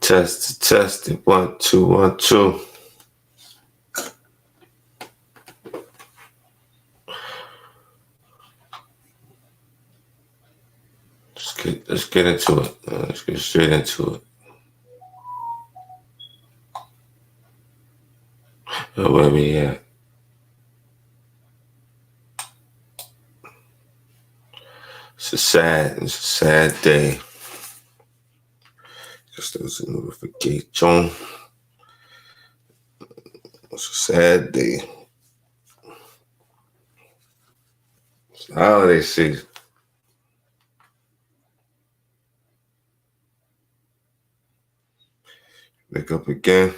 Test it. 1, 2, 1, 2. Let's get into it. Let's get straight into it. Where we at? It's a sad day. Just there was a notification. It's a sad day. It's the holiday season. Wake up again.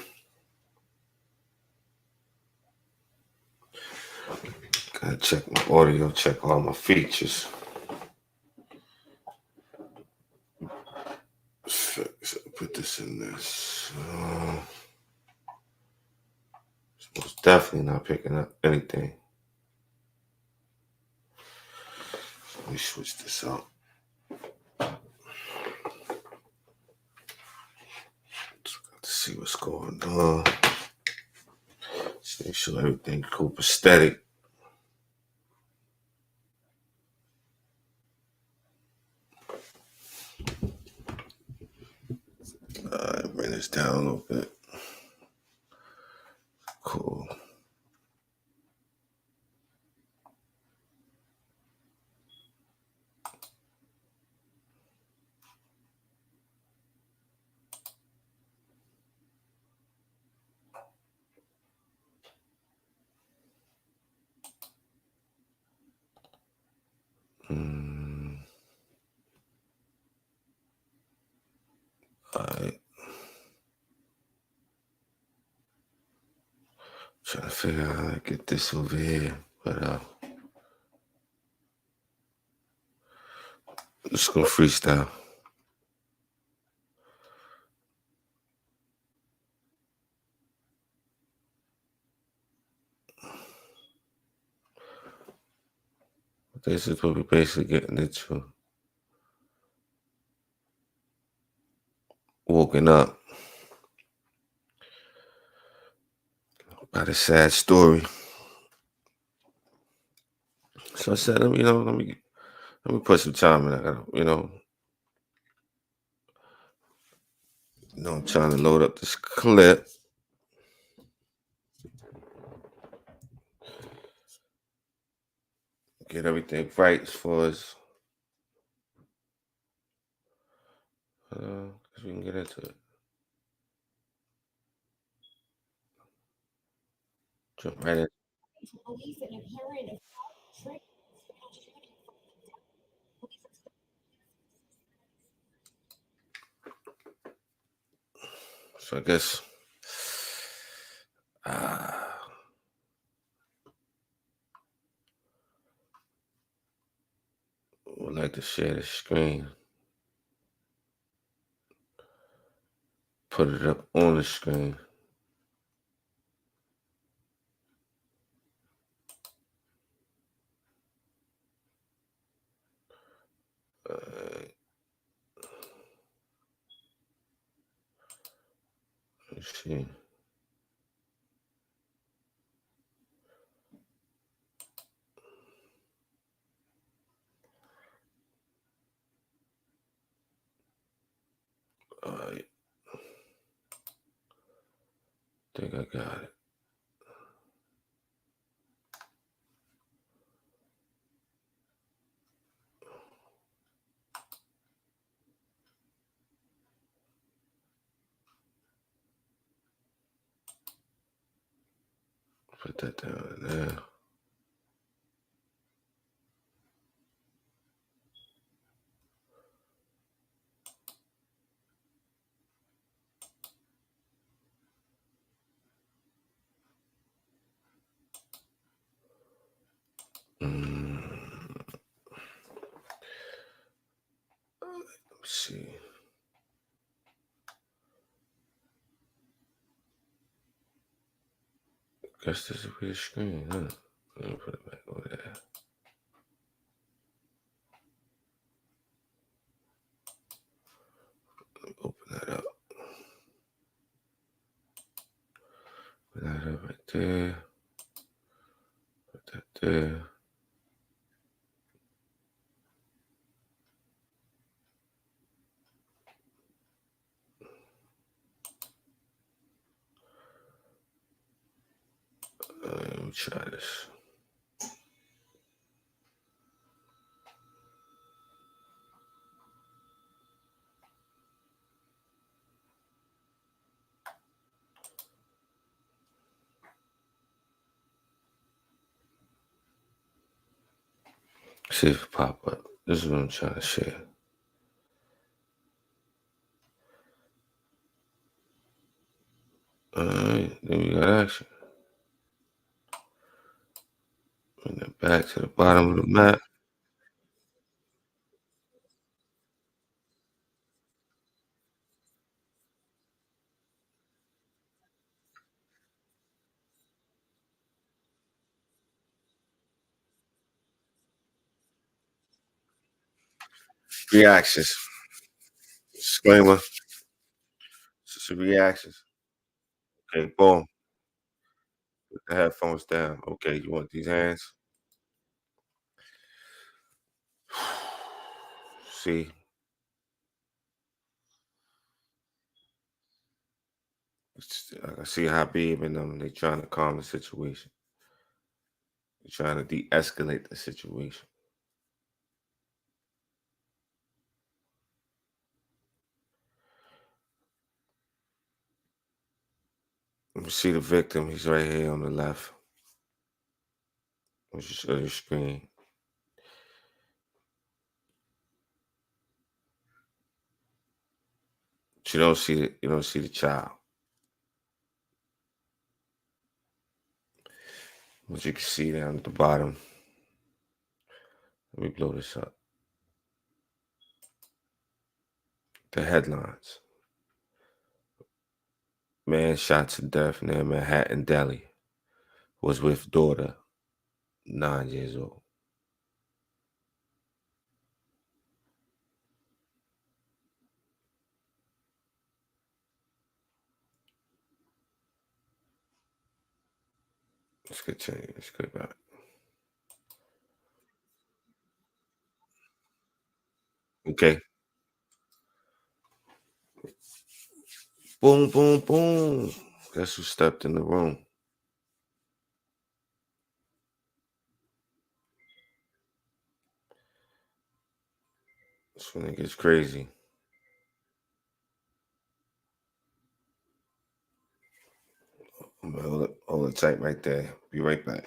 Gotta check my audio, check all my features. So put this in this. It's most definitely not picking up anything. Let me switch this out. To see what's going on. Just make sure everything's copacetic. Bring this down a little bit. Cool. Alright. Trying to figure out how to get this over here, but I'm just gonna freestyle. This is what we're basically getting into. Woken up by the sad story. So I said, let me put some time in. I gotta, I'm trying to load up this clip. Get everything right as far as we can get into it. Jump right in. So I guess would like to share the screen. Put it up on the screen. Let's see. All right. Think I got it. Put that down there. Let's see. Guess this will be the screen, huh? Let me put it back over there. Let me open that up. there. Put that there. Let me try this. See if it pop up. This is what I'm trying to share. All right, then we got action. Bring that back to the bottom of the map. Reactions. Disclaimer. This is reactions. Okay, boom. Put the headphones down. Okay, you want these hands? See, I can see Habib and them. They trying to calm the situation. They're trying to de-escalate the situation. Let me see the victim. He's right here on the left. Let's just show your screen. But you don't see the child. But you can see down at the bottom. Let me blow this up. The headlines. Man shot to death near Manhattan Deli. Was with daughter, 9 years old. Let's continue. Let's go back. Okay. Boom, boom, boom. Guess who stepped in the room? That's when it gets crazy. Hold it tight right there. Be right back.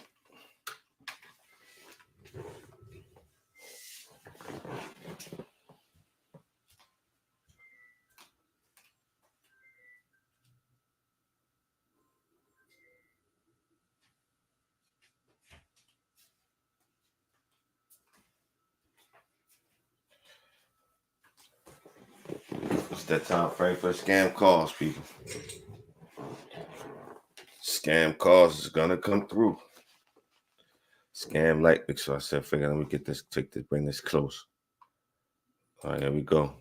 It's that time frame for scam calls, people. Scam calls is gonna come through. Scam lightning. So I said, figure, let me get this, bring this close. All right, here we go.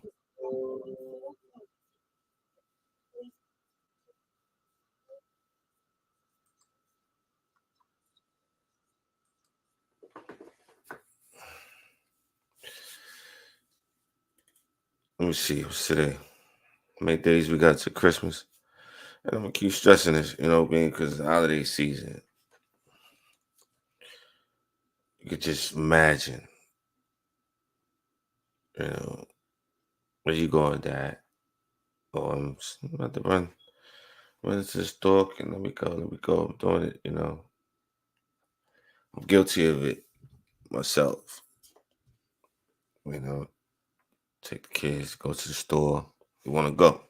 Let me see. What's today? How many days we got to Christmas? And I'm gonna keep stressing this, you know what I mean? Because the holiday season, you could just imagine, you know, where you going, Dad? Oh, I'm about to run into the store. And let me go. I'm doing it, you know. I'm guilty of it myself. You know, take the kids, go to the store. You want to go.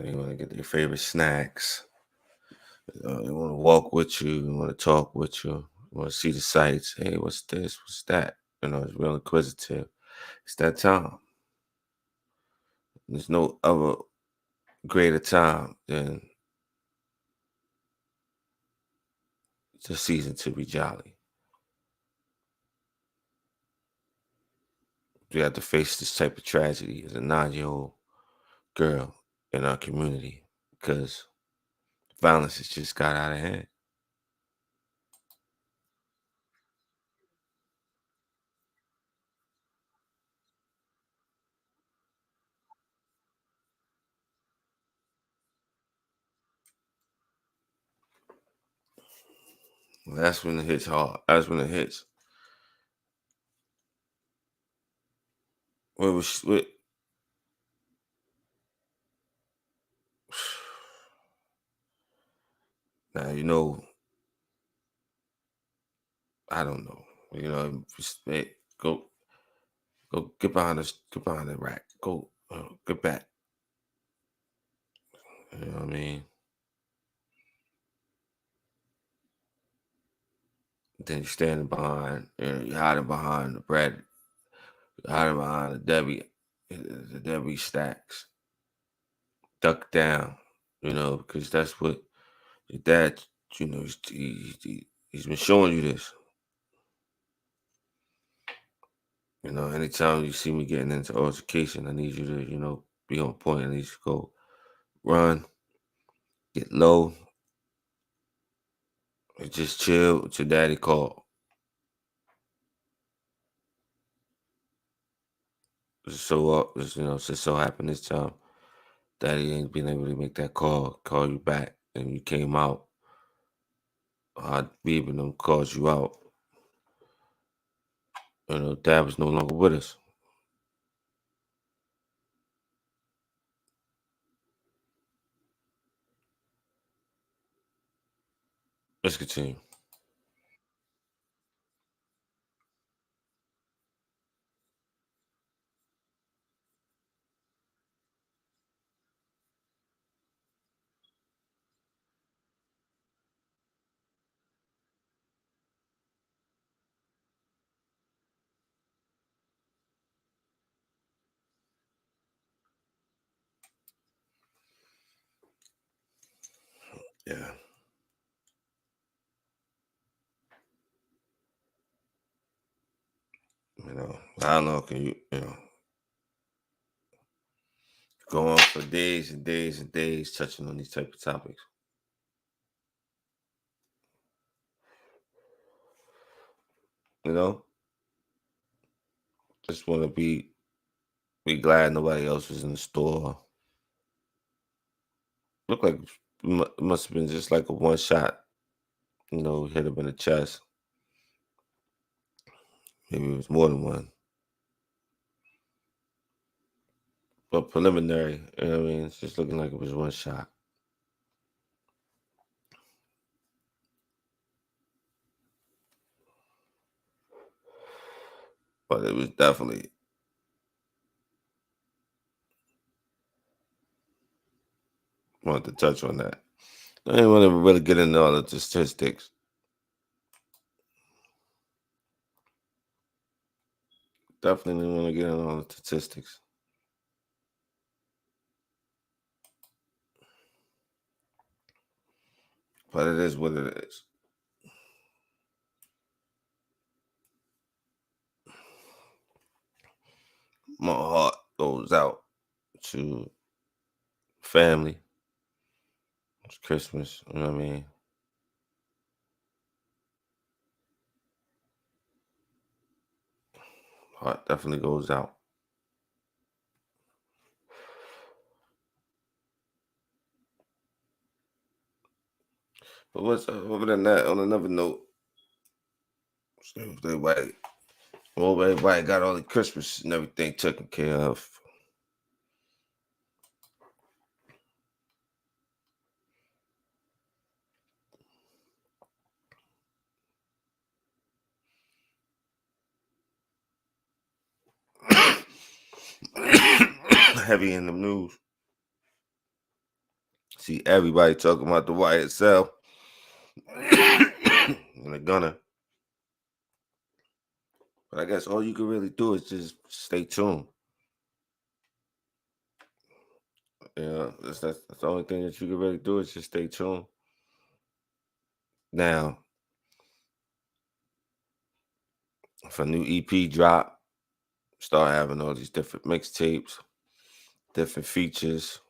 You want to get their favorite snacks. They want to walk with you. They want to talk with you. You want to see the sights. Hey, what's this? What's that? You know, it's real inquisitive. It's that time. There's no other greater time than the season to be jolly. We have to face this type of tragedy as a 9-year-old girl in our community because Violence has just got out of hand. That's when it hits hard. That's when it hits. What was what, now I don't know. Just, hey, go get behind us, get behind the rack. Go get back. You know what I mean? Then you're standing behind, you're hiding behind the bread, you're hiding behind the Debbie stacks. Duck down, because that's what your dad, he's been showing you this. Anytime you see me getting into altercation, I need you to, be on point. I need you to go run, get low, and just chill with your daddy call. Just so happened this time, daddy ain't been able to make that call you back, and you came out. Beeb and them called you out. Dad was no longer with us. Let's continue. Yeah. How long can you go on for days and days and days touching on these type of topics? You know, just want to be glad nobody else was in the store. Looked like it must have been just like a one shot. Hit him in the chest. Maybe it was more than one, but preliminary. You know what I mean? It's just looking like it was one shot, but it was definitely wanted to touch on that. I didn't want to really get into all the statistics. Definitely didn't want to get into all the statistics, but it is what it is. My heart goes out to family. It's Christmas. You know what I mean? Heart definitely goes out. But what's other than that? On another note, everybody, everybody got all the Christmas and everything taken care of. Heavy in the news. See everybody talking about the YSL and the gunner. But I guess all you can really do is just stay tuned. That's the only thing that you can really do is just stay tuned. Now, if a new EP drop, start having all these different mixtapes, different features.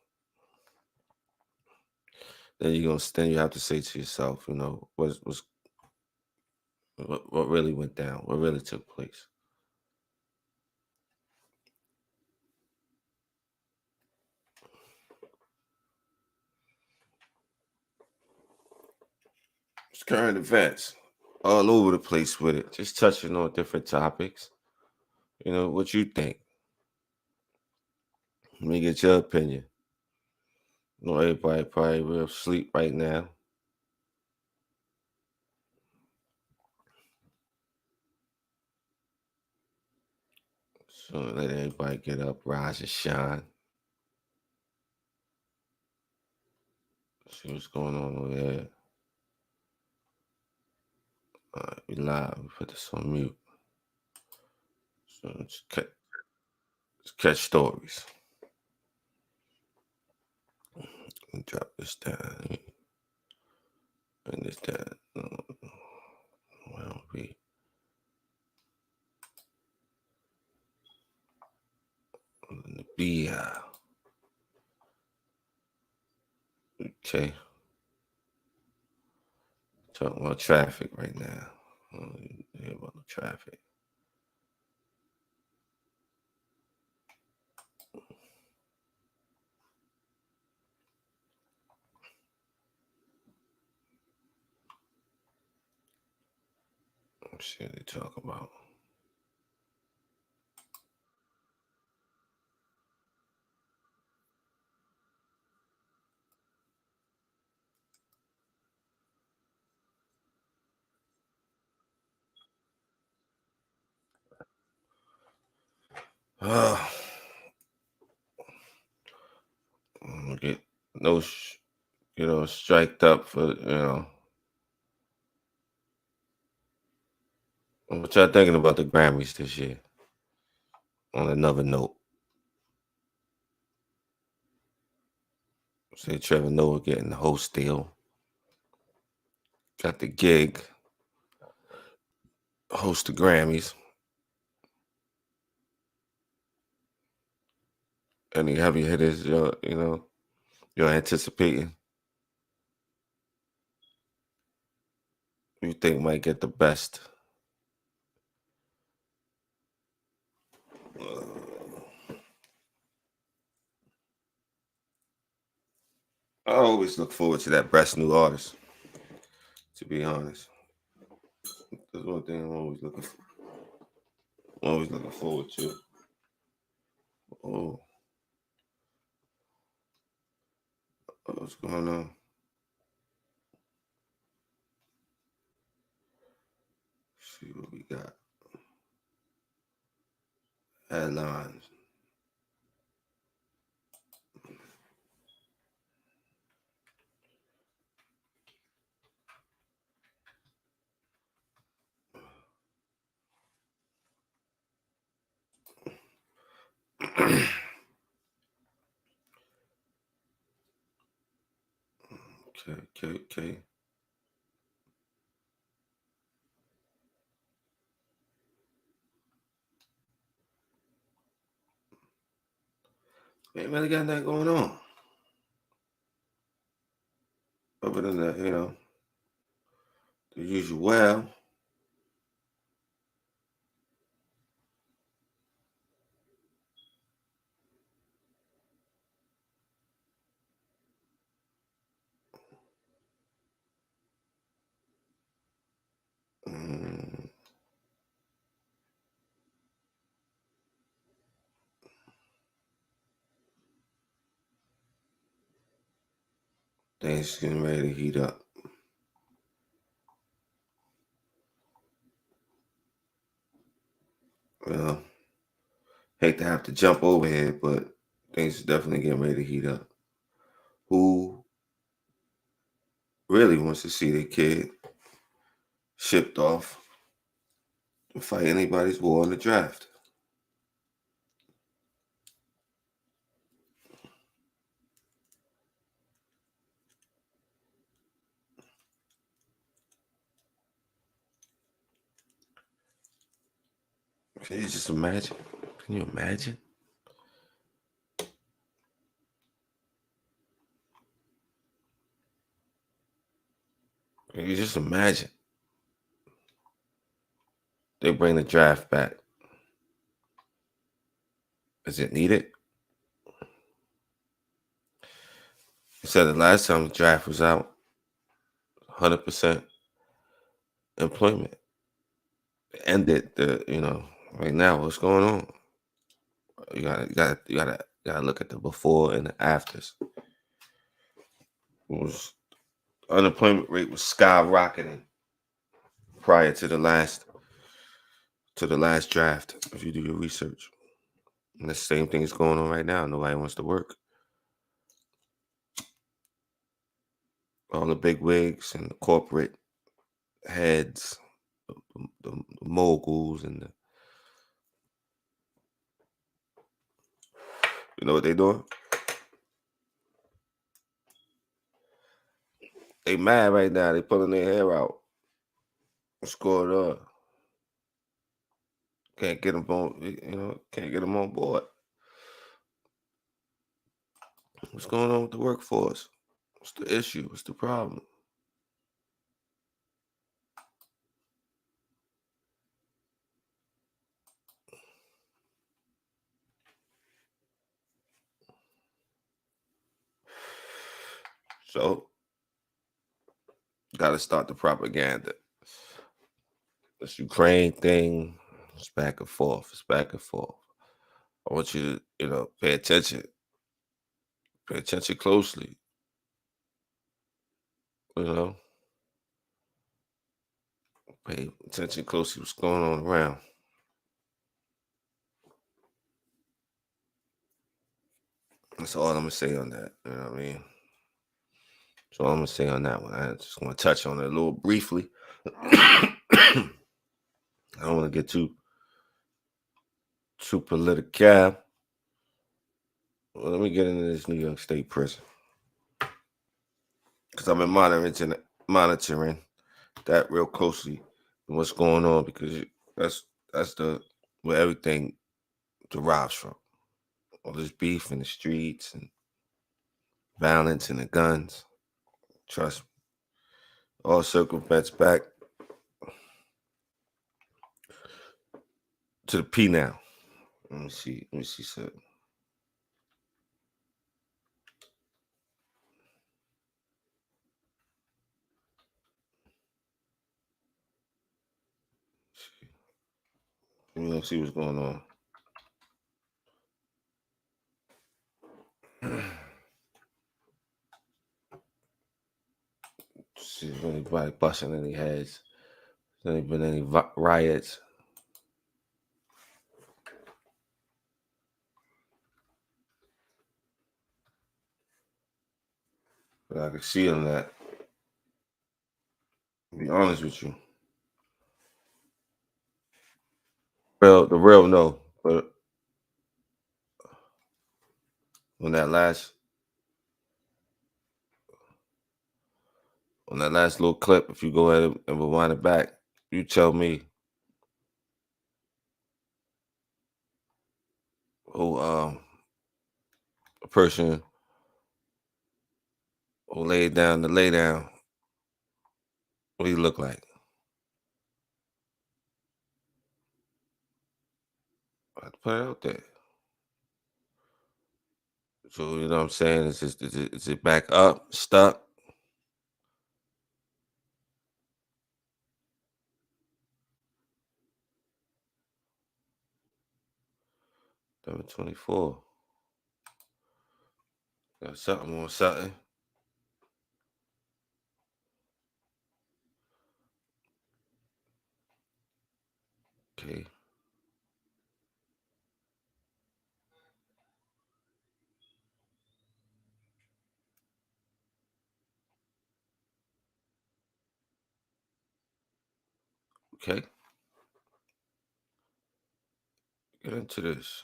then you have to say to yourself, what really went down, what really took place. It's current events all over the place with it, just touching on different topics. What you think? Let me get your opinion. Everybody probably real asleep right now. So let everybody get up, rise and shine. See what's going on over there. All right, we live. We put this on mute. So let's catch stories. Drop this down. Bring this down. Well, be okay. Talking about traffic right now. Hear about the traffic. Let's see what they talk about. Uh, get no, striked up for What y'all thinking about the Grammys this year? On another note, say Trevor Noah getting the host deal. Got the gig. Host the Grammys. Any heavy hitters you're anticipating? You think might get the best? I always look forward to that best new artist. To be honest, that's one thing always looking forward to. Oh, what's going on? Let's see what we got. Headlines. Okay. Ain't really got that going on. Other than that, the usual. Mm, things getting ready to heat up. Well, hate to have to jump over here, but things are definitely getting ready to heat up. Who really wants to see their kid shipped off to fight anybody's war in the draft? Can you just imagine? Can you imagine? You just imagine they bring the draft back. Is it needed? He said the last time the draft was out, 100% employment ended. Right now, what's going on? You gotta look at the before and the afters. It was unemployment rate was skyrocketing prior to the last draft. If you do your research, and the same thing is going on right now. Nobody wants to work. All the big wigs and the corporate heads, the moguls, and you know what they doing? They mad right now. They pulling their hair out. What's going on? Can't get them on. Can't get them on board. What's going on with the workforce? What's the issue? What's the problem? So, got to start the propaganda. This Ukraine thing, it's back and forth. It's back and forth. I want you to, pay attention. Pay attention closely. You know, pay attention closely. What's going on around? That's all I'm gonna say on that. You know what I mean? That's all I'm gonna say on that one. I just want to touch on it a little briefly. I don't want to get too political. Well, let me get into this New York State prison because I've been monitoring that real closely and what's going on because that's the where everything derives from. All this beef in the streets and violence and the guns. Trust me. All circumvents back to the P now. Let me see. Something. Let me see what's going on. See if anybody busting any heads. There ain't been any riots. But I can see on that. To be honest with you. The real no. But on that last little clip, if you go ahead and rewind it back, you tell me who a person who laid down the lay down, what he look like. I have to put it out there. So you know what I'm saying? Is it back up, stuck? 724. Got something on something. Okay. Okay. Get into this.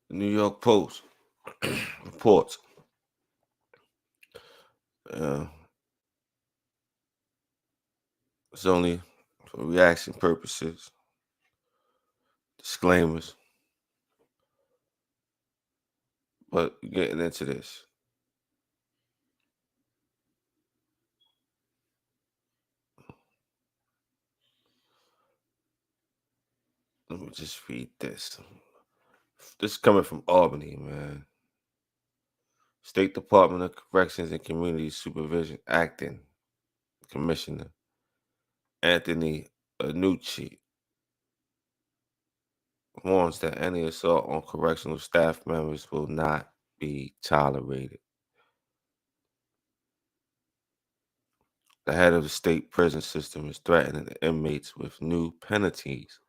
The New York Post reports. Uh, it's only for reaction purposes. Disclaimers. But getting into this, let me just read this. This is coming from Albany, man. State Department of Corrections and Community Supervision acting Commissioner Anthony Annucci warns that any assault on correctional staff members will not be tolerated. The head of the state prison system is threatening the inmates with new penalties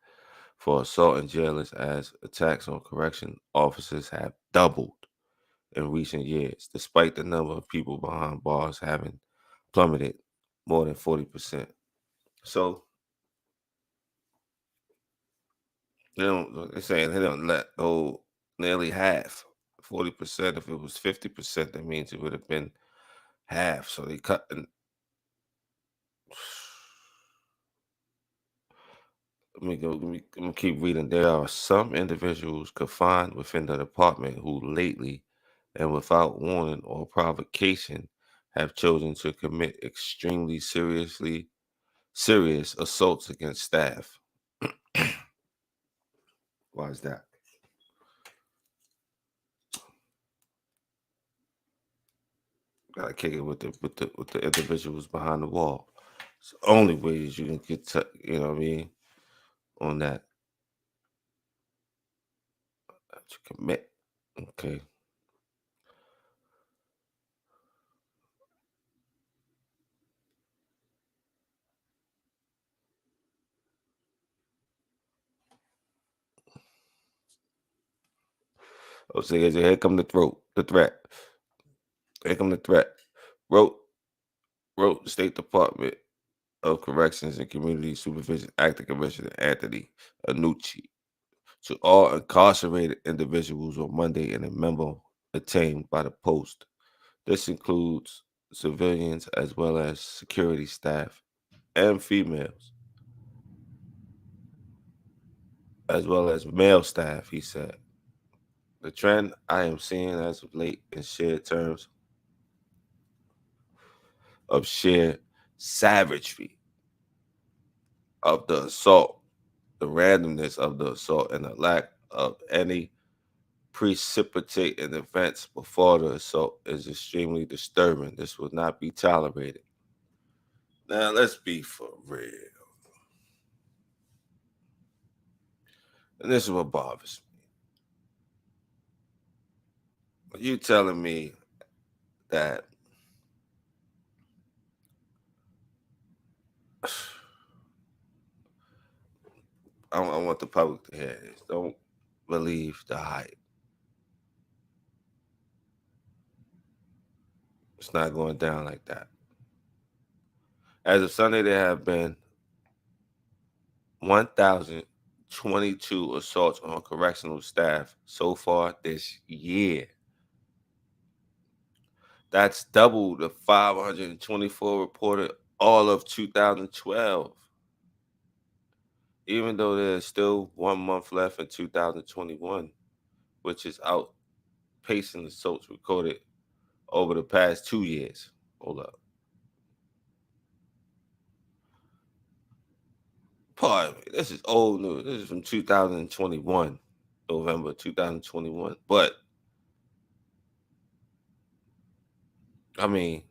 for assaulting jailers as attacks on correction officers have doubled in recent years, despite the number of people behind bars having plummeted more than 40%. So they're saying they don't let go nearly half, 40%. If it was 50%, that means it would have been half. So they cut. And let me go. Let me keep reading. There are some individuals confined within the department who lately, and without warning or provocation, have chosen to commit extremely serious assaults against staff. Why is that? Gotta kick it with the individuals behind the wall. It's the only way that you can get you know what I mean, on that to commit. Okay. Oh, so here come the threat. Here come the threat. Wrote wrote the State Department of Corrections and Community Supervision Acting Commissioner Anthony Annucci to all incarcerated individuals on Monday in a memo obtained by the Post. This includes civilians as well as security staff and females, as well as male staff, he said. The trend I am seeing as of late in shared terms of sheer savagery of the assault, the randomness of the assault, and the lack of any precipitating events before the assault is extremely disturbing. This will not be tolerated. Now, let's be for real. And this is what bothers me. You telling me that I want the public to hear this. Don't believe the hype. It's not going down like that. As of Sunday, there have been 1,022 assaults on correctional staff so far this year. That's double the 524 reported all of 2012. Even though there's still 1 month left in 2021, which is outpacing the assaults recorded over the past 2 years. Hold up. Pardon me. This is old news. This is from 2021, November 2021. But I mean,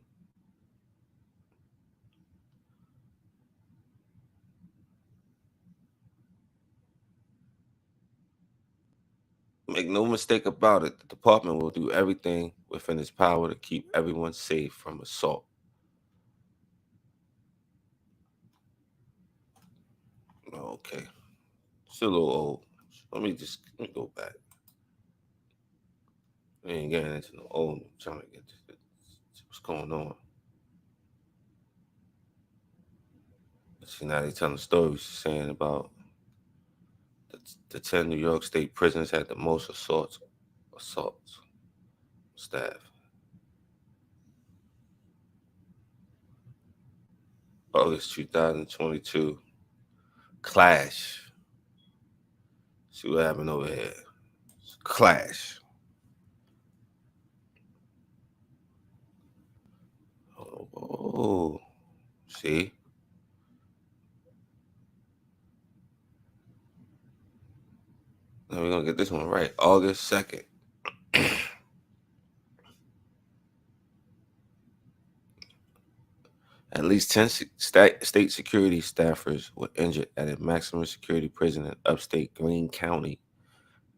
make no mistake about it, the department will do everything within its power to keep everyone safe from assault. Okay. Still a little old. Let me go back. We ain't getting into no old. I'm trying to get to what's going on. See, now they telling stories saying about the 10 New York State prisons had the most assaults staff. August 2022. Clash. See what happened over here. Clash. Oh, see, now we're gonna get this one right. August 2nd. At least 10 state security staffers were injured at a maximum security prison in upstate Greene County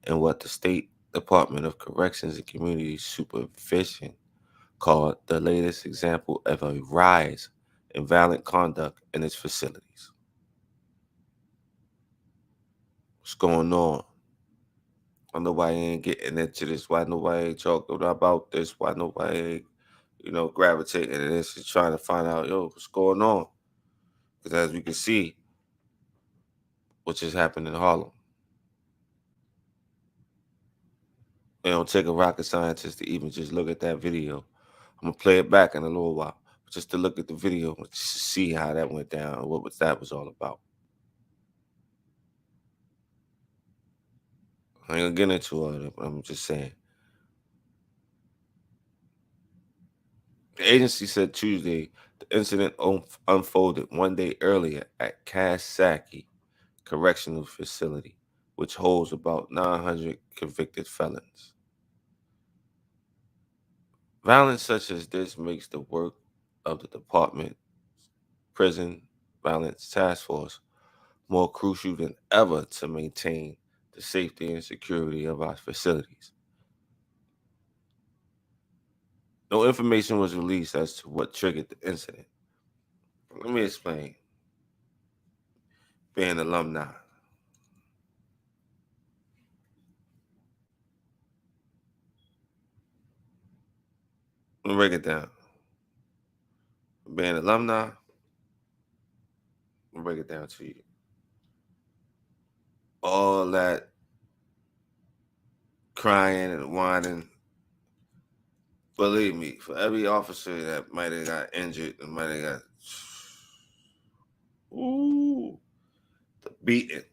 in what the State Department of Corrections and Community Supervision called the latest example of a rise in violent conduct in its facilities. What's going on? Why nobody ain't getting into this? Why nobody ain't talking about this? Why nobody ain't, gravitating to this and trying to find out, what's going on? Because as we can see, what just happened in Harlem. It don't take a rocket scientist to even just look at that video. I'm gonna play it back in a little while, just to look at the video, just to see how that went down, that was all about. I ain't gonna get into all of it, but I'm just saying. The agency said Tuesday the incident unfolded one day earlier at Kasaki Correctional Facility, which holds about 900 convicted felons. Violence such as this makes the work of the department prison violence task force more crucial than ever to maintain the safety and security of our facilities. No information was released as to what triggered the incident. Let me explain. Being alumni. Let me break it down. Being alumni, I'll break it down to you. All that crying and whining. Believe me, for every officer that might have got injured and might have got ooh, the beating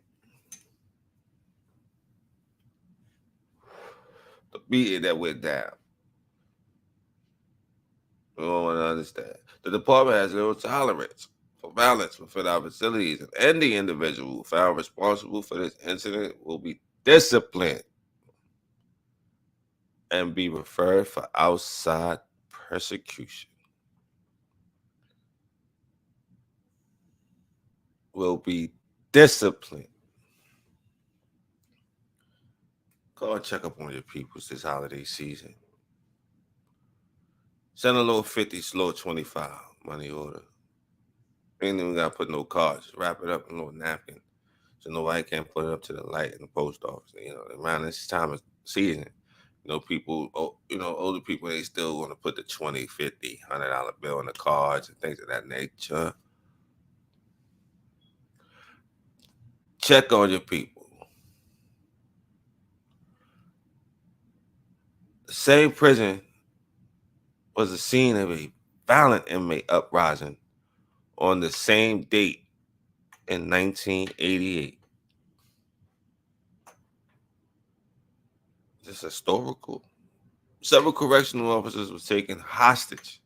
that went down. We don't want to understand. The department has zero tolerance for violence within our facilities, and any individual found responsible for this incident will be disciplined and be referred for outside persecution. Will be disciplined. Go and check up on your peoples this holiday season. Send a little 50, slow 25 money order. Ain't even gotta put no cards. Just wrap it up in a little napkin so nobody can put it up to the light in the post office. Around this time of season, people, older people, they still want to put the 20, 50, $100 bill in the cards and things of that nature. Check on your people. The same prison was the scene of a violent inmate uprising on the same date in 1988. Just historical. Several correctional officers were taken hostage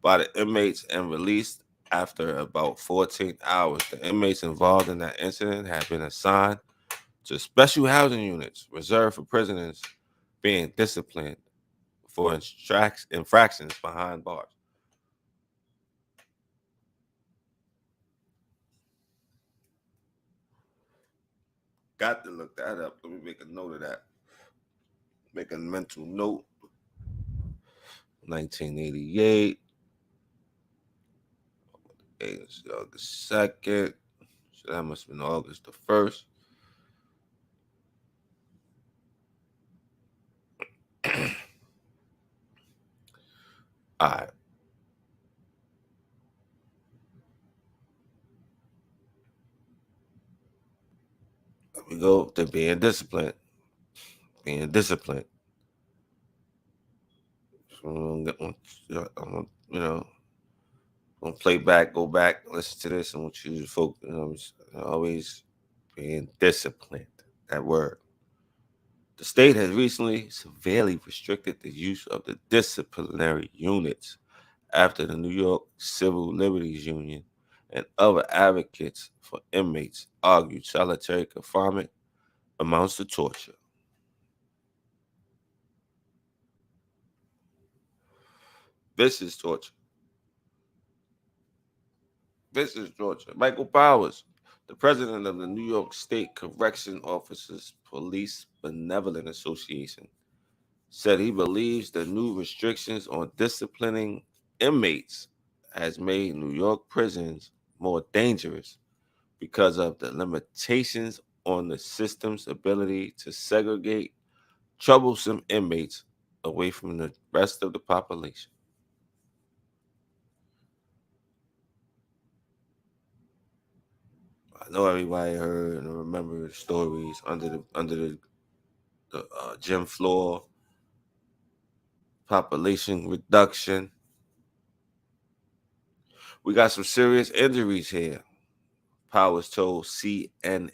by the inmates and released after about 14 hours. The inmates involved in that incident had been assigned to special housing units reserved for prisoners being disciplined for infractions behind bars. Got to look that up. Let me make a note of that. Make a mental note. 1988. August 2nd. So that must have been August the 1st. All right. There we go. They're being disciplined. Being disciplined. So I'm gonna play back, go back, listen to this, and want you to focus. Always being disciplined. That word. The state has recently severely restricted the use of the disciplinary units after the New York Civil Liberties Union and other advocates for inmates argued solitary confinement amounts to torture. This is torture. This is torture. Michael Powers, the president of the New York State Correction Officers Police Benevolent Association, said he believes the new restrictions on disciplining inmates has made New York prisons more dangerous because of the limitations on the system's ability to segregate troublesome inmates away from the rest of the population. I know everybody heard and remember stories under the gym floor, population reduction. We got some serious injuries here. Powers told CNHI.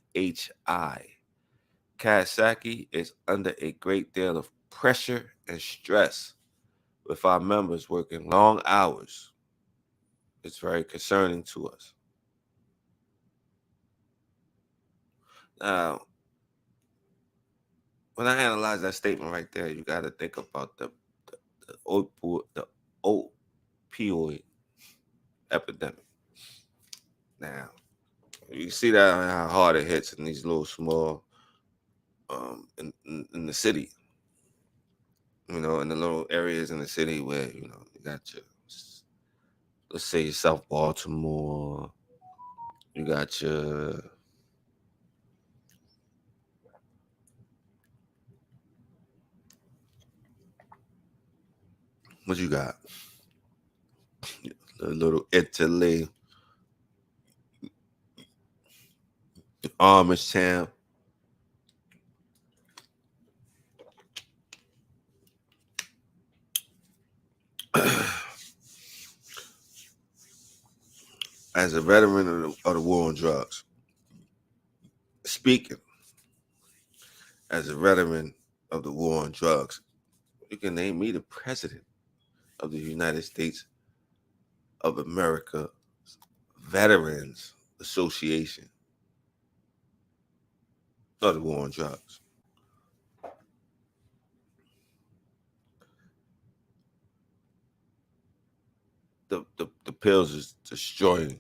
Kawasaki is under a great deal of pressure and stress with our members working long hours. It's very concerning to us. Now, when I analyze that statement right there, you got to think about the opioid epidemic. Now, you see that how hard it hits in these little small in the city. In the little areas in the city where you got your, let's say, South Baltimore. You got your what you got? The little Italy, Amish town. As a veteran of the war on drugs, speaking as a veteran of the war on drugs, you can name me the president of the United States of America Veterans Association of the war on drugs. The pills is destroying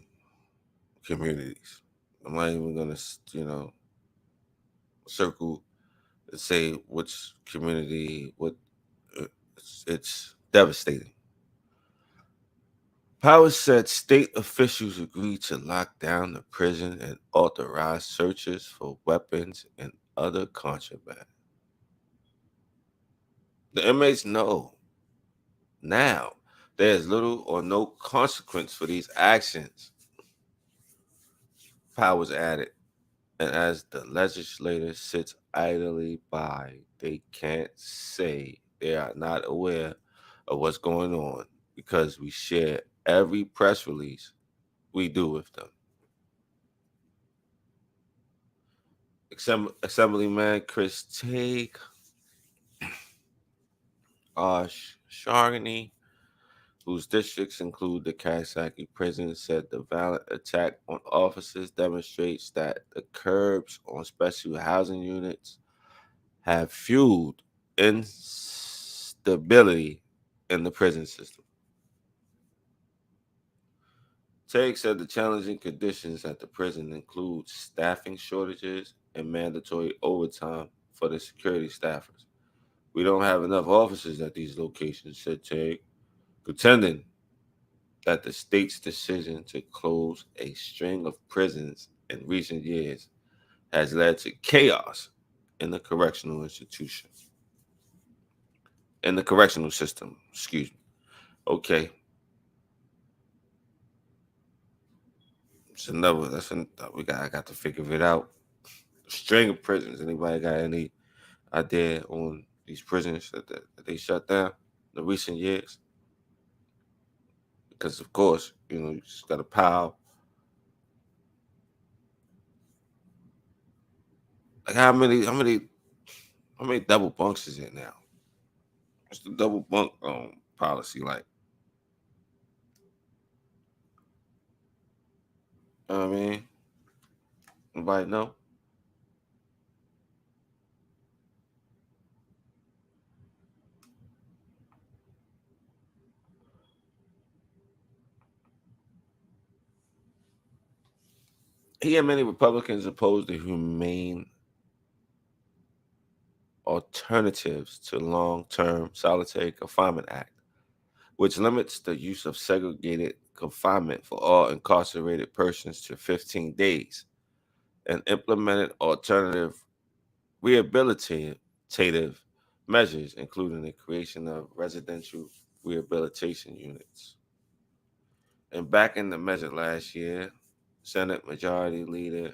communities. I'm not even gonna, circle and say which community. It's devastating. Powers said state officials agreed to lock down the prison and authorize searches for weapons and other contraband. The inmates know now there's little or no consequence for these actions, Powers added. And as the legislator sits idly by, they can't say they are not aware of what's going on because we share every press release we do with them. Assemblyman Chris Teague, Shargany, whose districts include the Kawasaki prison, said the violent attack on officers demonstrates that the curbs on special housing units have fueled instability in the prison system. Teague said the challenging conditions at the prison include staffing shortages and mandatory overtime for the security staffers. We don't have enough officers at these locations, said Teague, contending that the state's decision to close a string of prisons in recent years has led to chaos in the correctional institution. In the correctional system, excuse me. Okay. It's another I got to figure it out. String of prisons. Anybody got any idea on these prisons that they shut down in the recent years? Because of course, you just got a pile. Like how many double bunks is it now? What's the double bunk policy like? I mean, anybody know? He and many Republicans oppose the humane alternatives to long-term solitary confinement act, which limits the use of segregated confinement for all incarcerated persons to 15 days, and implemented alternative rehabilitative measures, including the creation of residential rehabilitation units. And back in the measure last year, Senate Majority Leader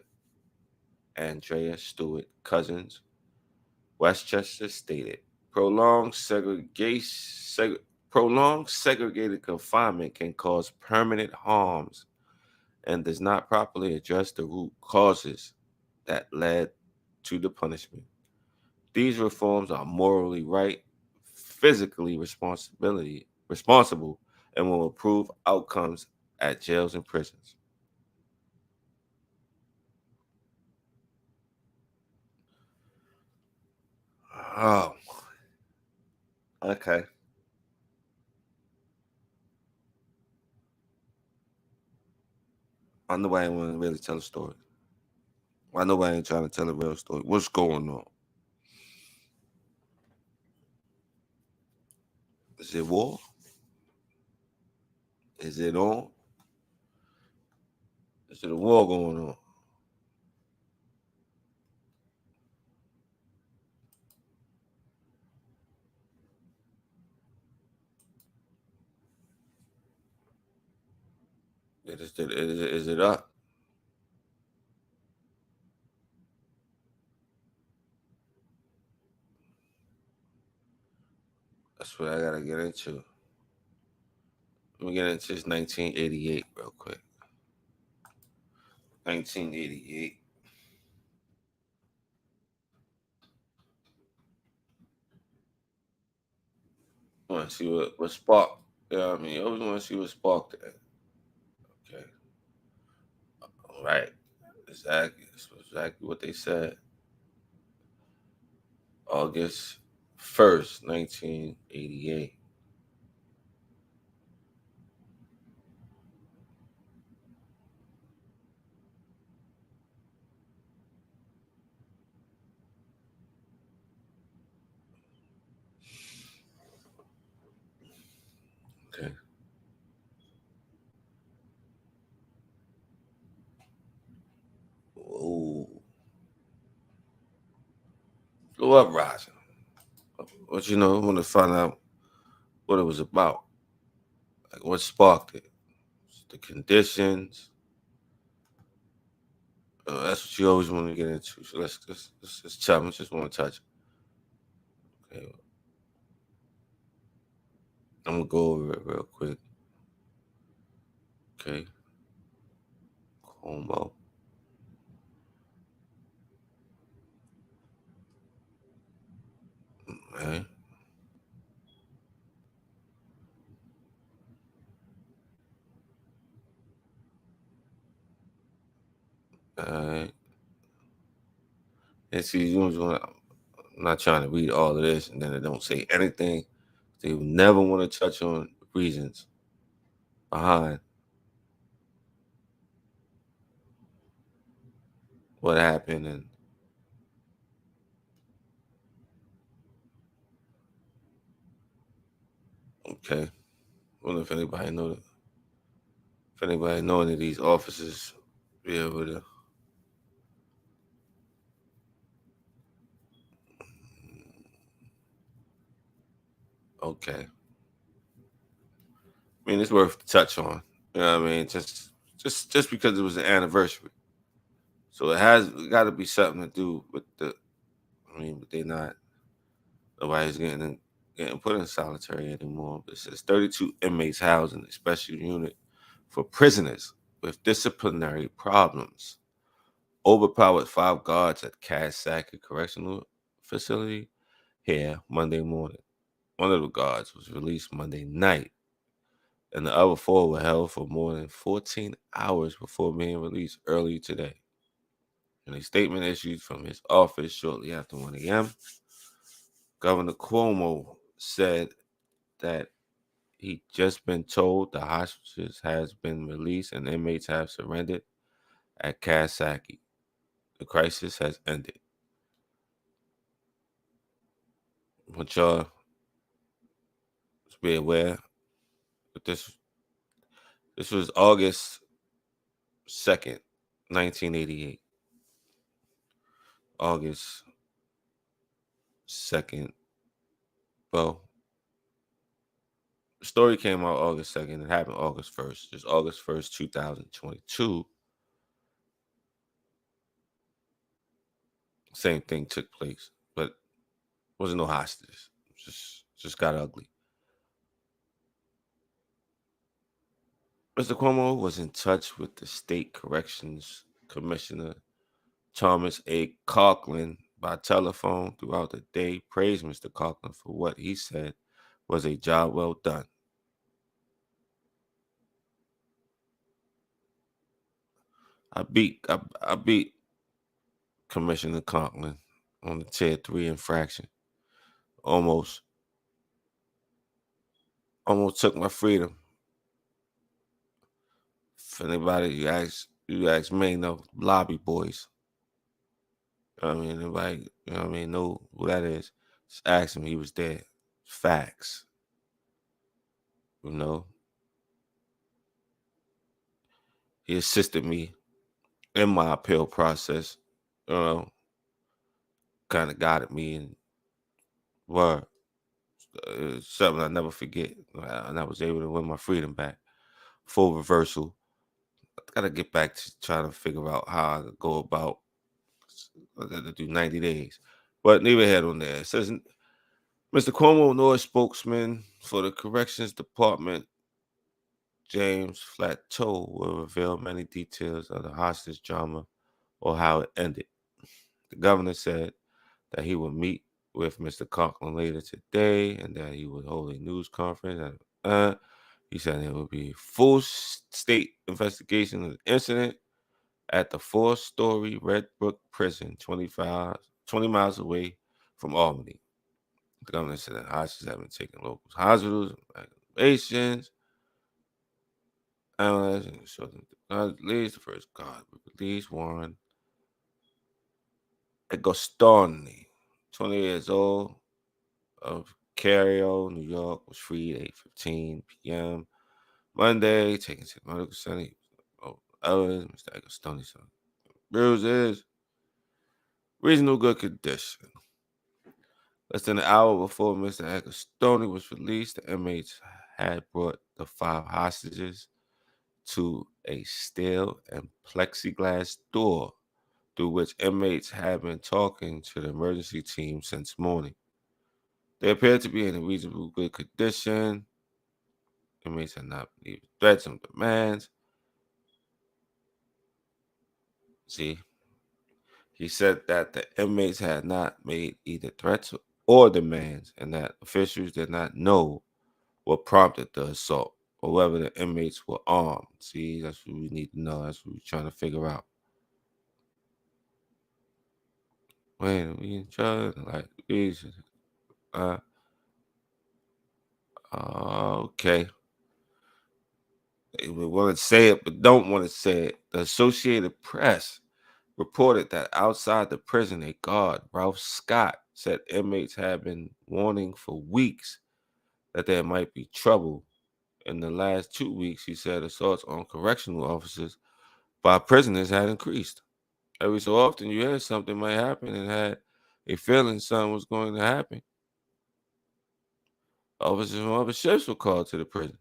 Andrea Stewart Cousins Westchester stated, prolonged prolonged segregated confinement can cause permanent harms and does not properly address the root causes that led to the punishment. These reforms are morally right, physically responsible, and will improve outcomes at jails and prisons. Oh, okay. I know I ain't want to really tell a story. I know I ain't trying to tell a real story. What's going on? Is it war? Is it on? Is it a war going on? Is it up? That's what I gotta get into. Let me get into this 1988 real quick. 1988. I want to see what sparked. Yeah, I mean, I always want to see what sparked that. Okay, all right, exactly. That's exactly what they said. August 1st, 1988. Okay. Ooh, blow up rising. But I want to find out what it was about. Like what sparked it. The conditions. That's what you always want to get into. So let's tell me. Just want to touch it. Okay. I'm gonna go over it real quick. Okay. Como. Okay. All right. And see, you just want to. I'm not trying to read all of this and then it don't say anything. They would never want to touch on reasons behind what happened and okay. Wonder if anybody know any of these officers be able to. Okay. I mean, it's worth to touch on. You know what I mean? Just because it was an anniversary, so it has got to be something to do with the. I mean, but they not nobody's getting put in solitary anymore. But it says 32 inmates housed in a special unit for prisoners with disciplinary problems. Overpowered 5 guards at Cass Correctional Facility here Monday morning. One of the guards was released Monday night and the other four were held for more than 14 hours before being released early today. In a statement issued from his office shortly after 1 a.m., Governor Cuomo said that he'd just been told the hostages has been released and inmates have surrendered at Kasaki. The crisis has ended. I want y'all to be aware that this was August 2nd, 1988. August 2nd. Well, the story came out August 2nd. It happened August 1st. Just August 1st, 2022. Same thing took place, but wasn't no hostages. Just got ugly. Mr. Cuomo was in touch with the state corrections commissioner Thomas A. Coughlin by telephone throughout the day, praised Mr. Coughlin for what he said was a job well done. I beat Commissioner Coughlin on the tier 3 infraction. Almost took my freedom. If anybody you ask me, no lobby boys. I mean, anybody, know who that is. Just ask him, he was there. Facts. You know, he assisted me in my appeal process. Kind of guided me and were something I never forget. And I was able to win my freedom back. Full reversal. I gotta get back to trying to figure out how I could go about. I gotta do 90 days. But neither head on there. It says Mr. Cuomo, nor spokesman for the Corrections Department, James Flateau, will reveal many details of the hostage drama or how it ended. The governor said that he would meet with Mr. Coughlin later today and that he would hold a news conference. He said there will be a full state investigation of the incident at the 4-story Red Brook Prison, 20 miles away from Albany. The governor said that hostages have been taken local hospitals, evaluations, analyzing, so the released the first guard released Warren Agostoni, 20 years old, of Cario, New York, was freed at 8:15 p.m. Monday, taken to the medical center. Others, Mr. Agostoni's bruises, reasonable good condition. Less than an hour before Mr. Agostoni was released, the inmates had brought the 5 hostages to a steel and plexiglass door through which inmates had been talking to the emergency team since morning. They appeared to be in a reasonable good condition. Inmates had not made threats and demands. See, he said that the inmates had not made either threats or demands and that officials did not know what prompted the assault or whether the inmates were armed. See, that's what we need to know. That's what we're trying to figure out. When we in charge, like, Jesus. Uh, okay. They want to say it, but don't want to say it. The Associated Press reported that outside the prison, a guard, Ralph Scott, said inmates had been warning for weeks that there might be trouble. In the last 2 weeks, he said assaults on correctional officers by prisoners had increased. Every so often, you hear something might happen and had a feeling something was going to happen. Officers from other ships were called to the prison,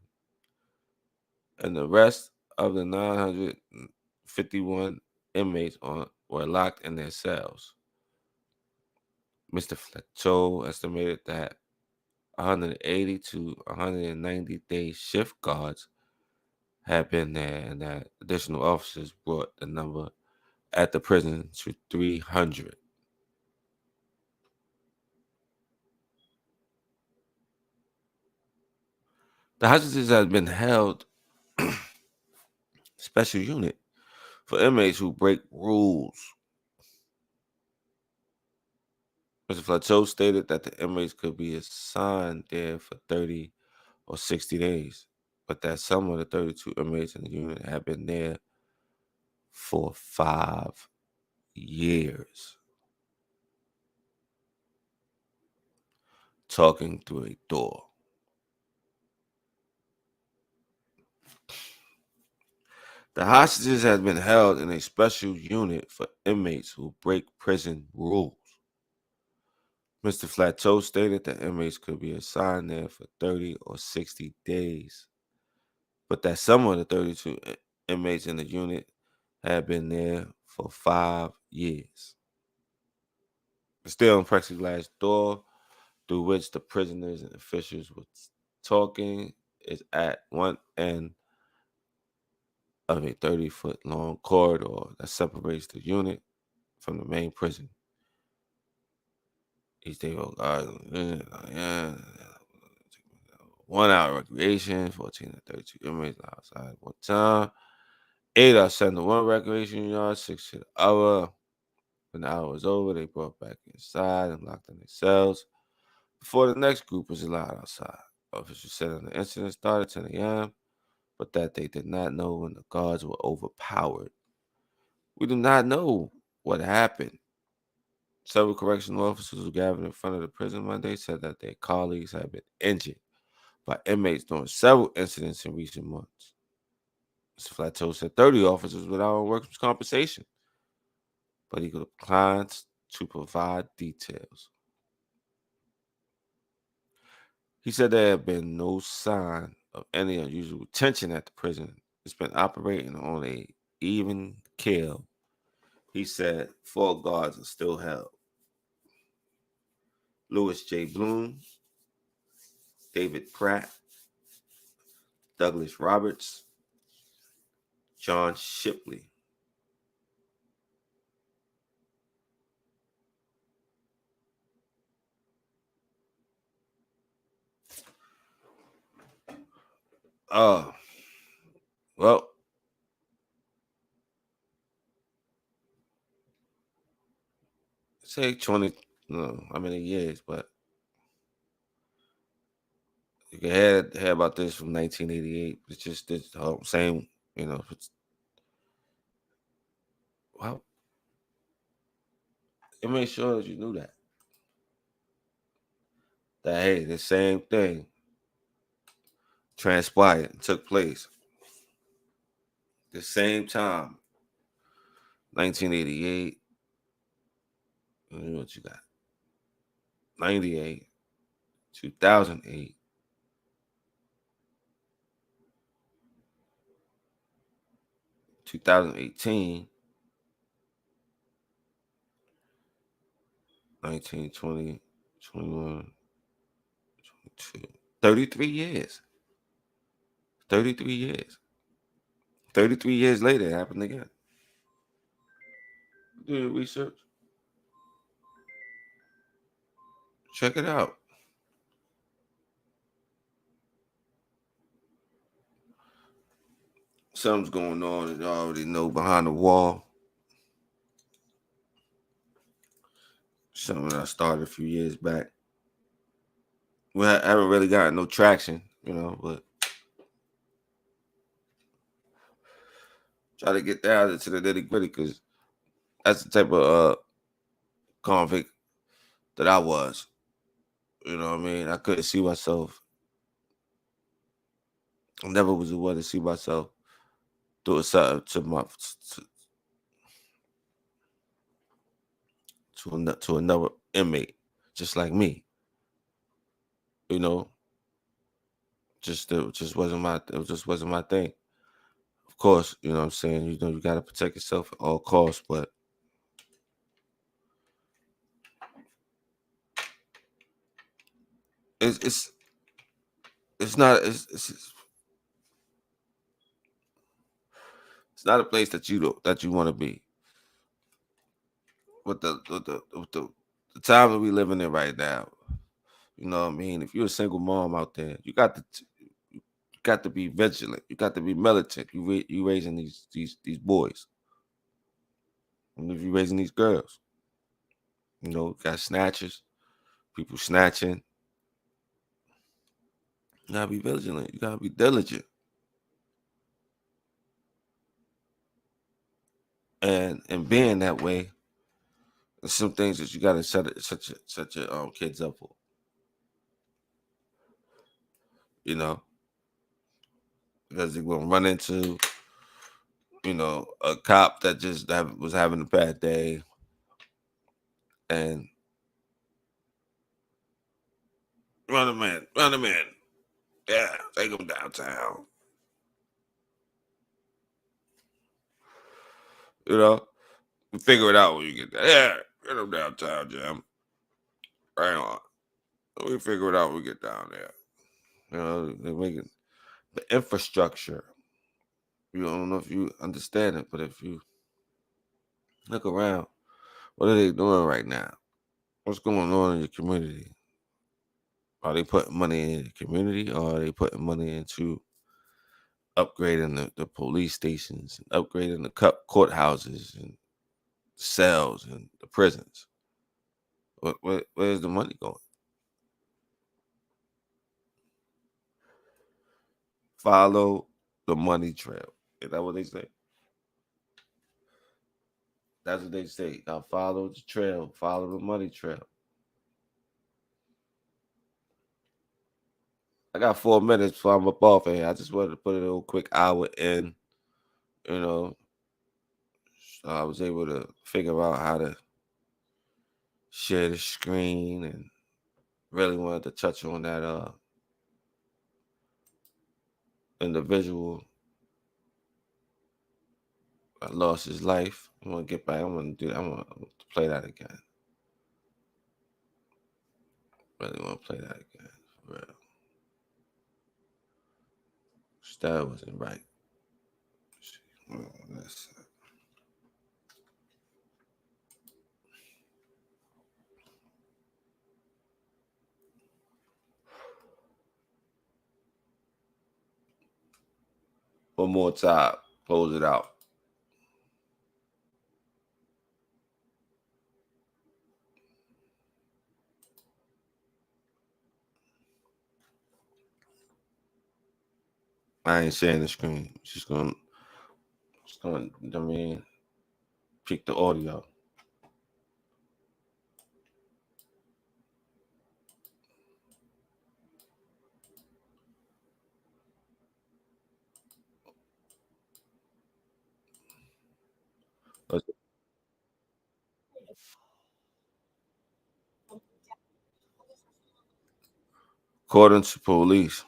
and the rest of the 951 inmates were locked in their cells. Mr. Fletcher estimated that 180 to 190 day shift guards had been there, and that additional officers brought the number at the prison to 300. The hostages has been held special unit for inmates who break rules. Mr. Flateau stated that the inmates could be assigned there for 30 or 60 days, but that some of the 32 inmates in the unit have been there for 5 years, talking through a door. The hostages have been held in a special unit for inmates who break prison rules. Mr. Flateau stated that inmates could be assigned there for 30 or 60 days, but that some of the 32 inmates in the unit had been there for 5 years. The steel and plexiglass door through which the prisoners and officials were talking is at one end of a 30-foot long corridor that separates the unit from the main prison. Each day, yeah, 1 hour recreation, 14 to 32 inmates outside one time. 8 are sent to one recreation yard, 6 to the other. When the hour was over, they brought back inside and locked in their cells before the next group was allowed outside. Officers said the incident started at 10 a.m., but that they did not know when the guards were overpowered. We do not know what happened. Several correctional officers who gathered in front of the prison Monday said that their colleagues had been injured by inmates during several incidents in recent months. Mr. Flateau said 30 officers without workers' compensation, but he declined to provide details. He said there had been no sign of any unusual tension at the prison. It's been operating on a even keel. He said 4 guards are still held. Louis J. Bloom, David Pratt, Douglas Roberts, John Shipley. Uh, well, say 20, no, how many years, but you can hear about this from 1988. It's just this whole same, it's, well, it made sure that you knew that hey, the same thing transpired and took place. The same time, 1988, what you got? 98, 2008, 2018, 19, 20, 21, 22. 33 years. 33 years. 33 years later, it happened again. Do your research. Check it out. Something's going on that you already know behind the wall. Something that I started a few years back. We haven't really gotten no traction, but try to get down into the nitty gritty because that's the type of convict that I was. You know what I mean? I couldn't see myself. I never was the one to see myself doing something to another inmate, just like me. You know, just wasn't my it just wasn't my thing. Of course, you know what I'm saying. You got to protect yourself at all costs, but it's it's it's not it's not a place that you want to be. With the time that we living in right now, you know what I mean. If you're a single mom out there, you got got to be vigilant. You got to be militant. You raising these boys, and if you raising these girls, got snatchers, people snatching. You gotta be vigilant. You gotta be diligent, and being that way, there's some things that you gotta set your kids up for. You know, because they're gonna run into a cop that was having a bad day, and run him in. Yeah, take him downtown. You know, we figure it out when you get there. Yeah, get him downtown, Jim. Right on. We figure it out when we get down there. They're making the infrastructure. You don't know if you understand it, but if you look around, what are they doing right now? What's going on in your community? Are they putting money in the community, or are they putting money into upgrading the police stations, and upgrading the courthouses and cells and the prisons? Where's the money going? Follow the money trail. Is that what they say? That's what they say. Now follow the trail. Follow the money trail. I got 4 minutes before I'm up off of here. I just wanted to put a little quick hour in. You know, so I was able to figure out how to share the screen, and really wanted to touch on that individual that lost his life. I want to get back. I want to do. I want to play that again. Really want to play that again. For real. That wasn't right. Let's see. One more time. Close it out. I ain't sharing the screen. I mean, pick the audio. According to police,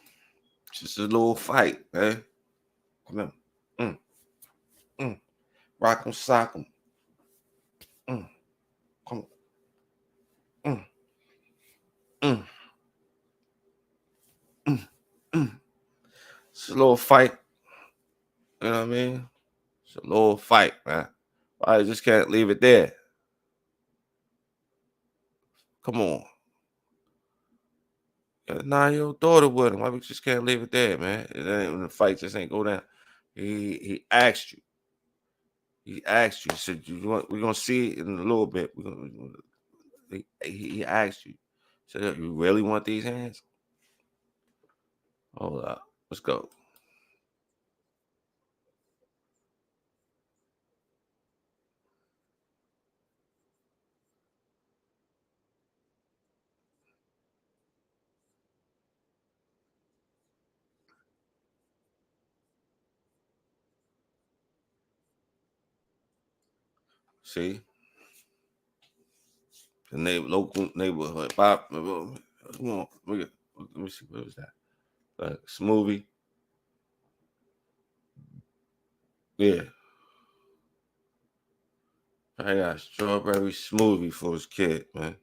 just a little fight, man. Come on. Mm, mm. Rock 'em, sock 'em. Mm, come on. Mm, mm, mm. It's a little fight. You know what I mean? It's a little fight, man. Why you just can't leave it there? Come on. Got a 9-year-old daughter with him. Why we just can't leave it there, man? It ain't, when the fight just ain't go down. He asked you. He asked you. He said, we're gonna see it in a little bit. He asked you. Said, you really want these hands? Hold up. Let's go. See? The local neighborhood. Pop. Come on. Let me see. What was that? Smoothie. Yeah. I got strawberry smoothie for his kid, man.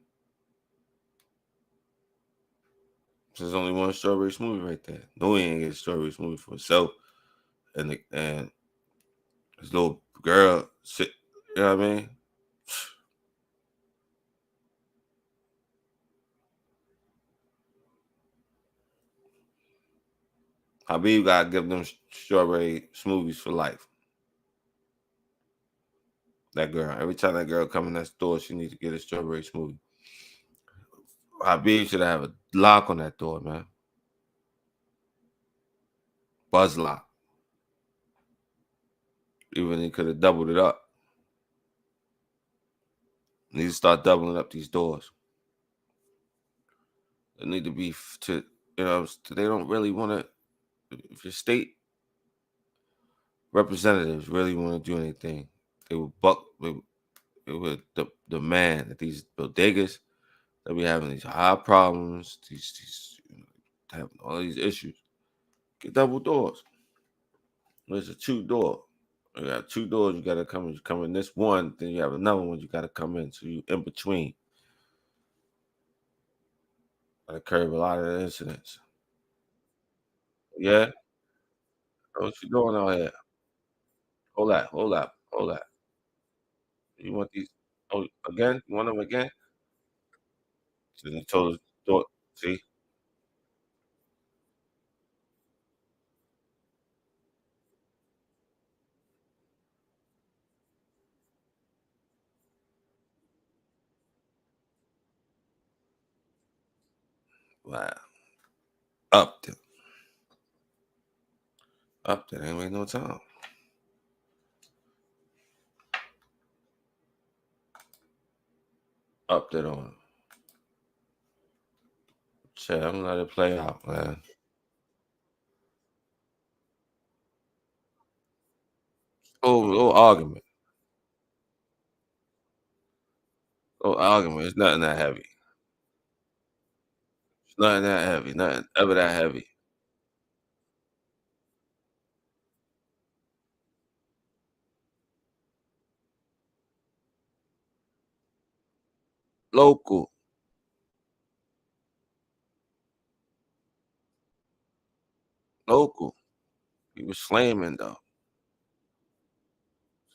There's only one strawberry smoothie right there. No, he ain't get strawberry smoothie for himself. And his little girl sit, you know what I mean? Habib gotta give them strawberry smoothies for life. That girl. Every time that girl come in that store, she needs to get a strawberry smoothie. Habib should have a lock on that door, man. Buzz lock. Even he could have doubled it up. Need to start doubling up these doors. They need to be to they don't really want to. If your state representatives really want to do anything, they would they would demand that these bodegas that be having these high problems, these having all these issues, get double doors. There's a two door. You got two doors. You got to come in this one. Then you have another one. You got to come in. So you in between. Got to curb a lot of the incidents. Yeah. What you doing out here? Hold that. Hold that. Hold that. You want these? Oh, again? You want them again? So you told us. See? Wow. Up there. Up there. Ain't wait no time. Up there on. Shit, I'm gonna let it play out, man. Oh, argument. Oh, argument. It's nothing that heavy. It's nothing that heavy. Nothing ever that heavy. Local. Local. He was slamming though.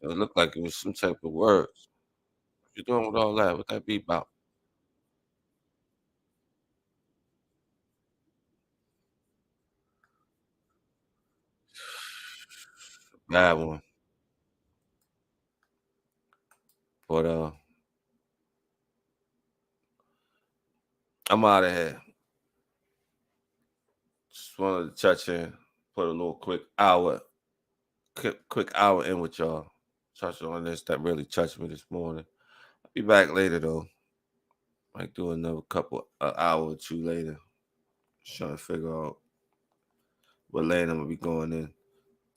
So it looked like it was some type of words. What you doing with all that? What that be about? Bad one. But I'm out of here. Just wanted to touch in, put a little quick hour in with y'all. Touch on this that really touched me this morning. I'll be back later though. Might do another couple an hour or two later. Just trying to figure out what lane I'm gonna be going in.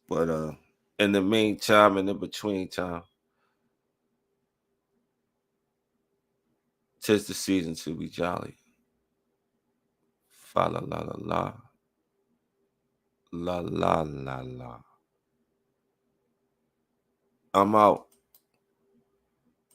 But in the meantime, in the between time, 'tis the season to be jolly. Fa la la la la. La la la la. I'm out.